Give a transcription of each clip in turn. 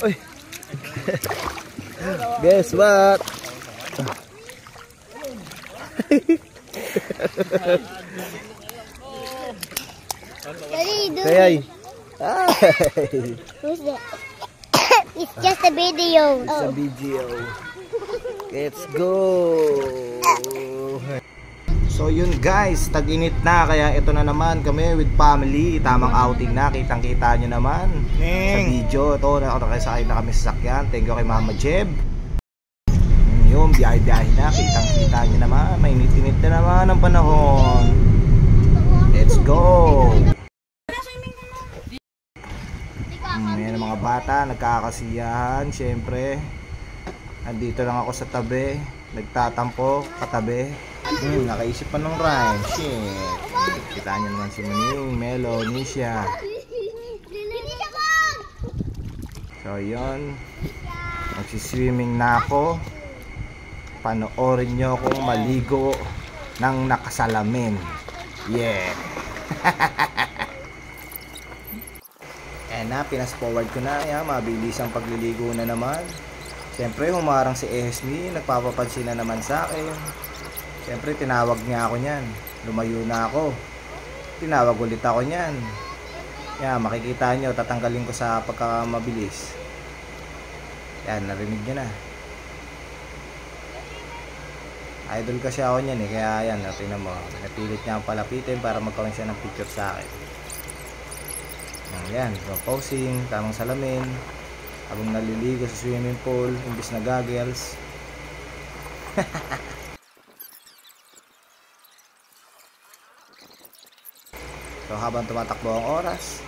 Uy. Guess what? Kayay. Who's that? It's just a video. It's a video. Let's go. So yun guys, tag-init na kaya ito na naman kami with family. Tamang outing na, kitang-kita nyo naman sa video. Ito, nakasakay na kami sa sakyan. Thank you kay Mama Jeb. Yung biyahe-biyahe na, kitang-kita nyo naman. Mainit-init na naman ang panahon. Let's go. Ayan ang mga bata, nagkakasiyahan. Siyempre, andito lang ako sa tabi, nagtatampo katabi. Nakaisip pa ng rhyme. Shit. Kita nyo naman si Maning, Melo, Nisha. So yun, magsiswimming na ako. Panoorin nyo akong maligo ng nakasalamin. Yeah. Ayan na, pinas forward ko na. Ayan, mabilis ang pagliligo na naman. Siyempre, humarang si Esme. Nagpapapansin na naman sa akin. Siyempre, tinawag niya ako niyan. Lumayo na ako. Tinawag ulit ako niyan. Ayan, makikita nyo, tatanggalin ko sa pagkamabilis. Ayan, narinig niya na. Idol kasi ako niyan eh. Kaya ayan, tingnan mo. Napilit niya ang palapitin para magkaroon siya ng picture sa akin. Ayan, posing, tamang salamin. Habang naliligo sa swimming pool, imbis na goggles. So habang tumatakbo ang oras,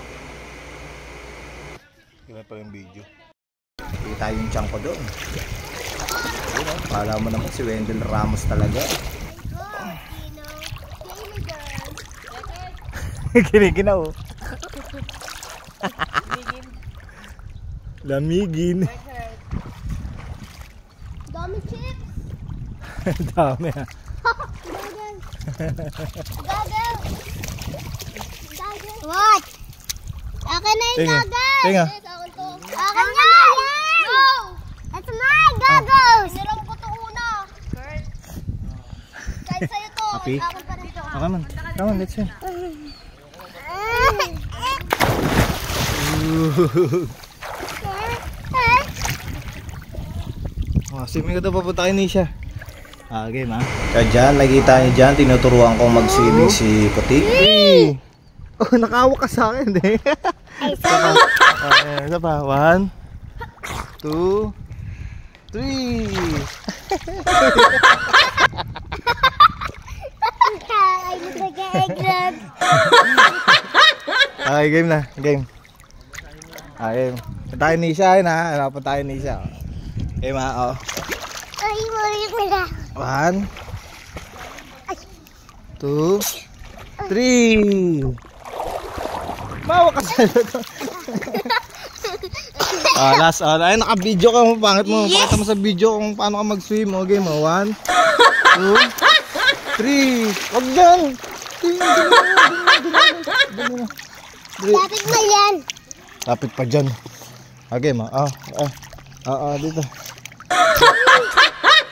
yun pa yung video. Kita yung chunk ko doon. Kala mo naman si Wendell Ramos talaga. Kiniginaw. Lamigin. Dami chips. Dami ha. Gagel. What? Akin na yung gagel. Tinga. Akin na yan. No. That's my goggles. Sinirang ko ito una. Kahit sa'yo to. Happy? Come on, let's see. Swimming ko ito, papunta kayo Nisha. Game ha. Kaya dyan, nakikita nyo dyan, tinuturuan kong mag-swimming si Puti. Oh, nakawak ka sa akin eh. Isa pa, 1, 2, 3. Okay, game na. Game. Game. Punta kayo Nisha yun ha. Punta kayo Nisha. Game ha, oh. 1, 2, 3. Mawa ka sa ito. Last. Ay, naka-video ka mo. Pangit mo. Pakita mo sa video kung paano ka mag-swim. Okay mo. 1, 2, 3. Wag yan. Lapit na yan. Lapit pa dyan. Okay mo. Dito.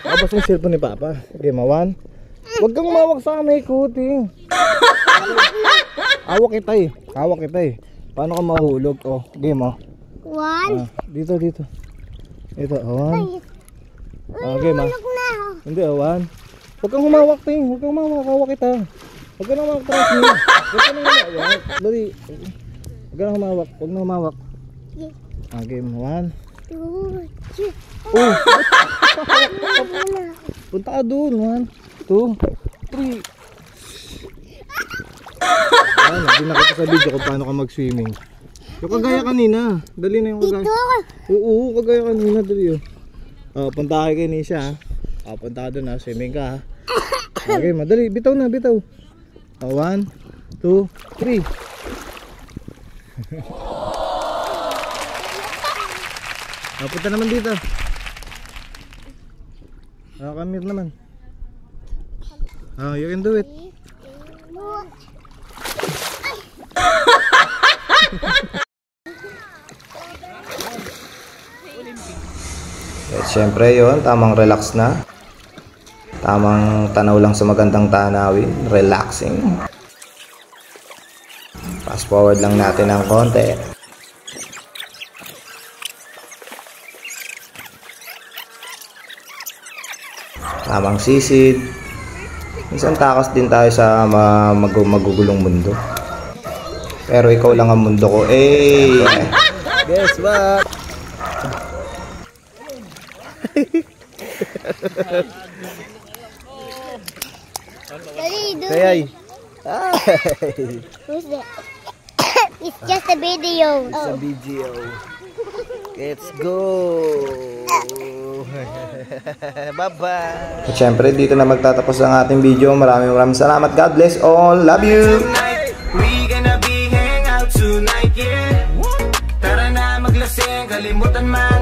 Abas yung cellphone ni Papa. Okay mo. 1. Huwag kang mawag sa kamay ko, ting. Hawak kita eh. Paano ka mahulog? Oh, game oh. 1. Dito. Ito, 1. Game ah. Hindi, 1. Huwag kang humawak, ting. Huwag kang humawak. Hawak kita. Huwag ka nang humawak. Huwag ka nang humawak. Dali. Huwag ka nang humawak. Huwag nang humawak. Game 1. 2, 3. Oh! Punta ka doon. 1, 2, 3. Hindi nakita sa video kung paano ka mag-swimming. Yung kagaya kanina. Dali na yung kagaya. Oo, kagaya kanina. Dali yun. Punta kayo kay Nisha. Punta ka doon ha. Swimming ka ha. Okay, madali. Bitaw na, bitaw. 1, 2, 3. Punta naman dito. Come here naman. You can do it. At syempre yun, tamang relax na. Tamang tanaw lang sa magandang tanawin. Relaxing. Fast forward lang natin ng konti. Tamang sisid. Minsan takas din tayo sa magugulong mundo. Pero ikaw lang ang mundo ko. Eh! Guess what? Kayay. Who's that? It's just a video. It's a video. Let's go. Bye-bye. At syempre, dito na magtatapos ang ating video. Maraming salamat. God bless all. Love you. We gonna be hang out tonight, yeah. Tara na maglasing, kalimutan mga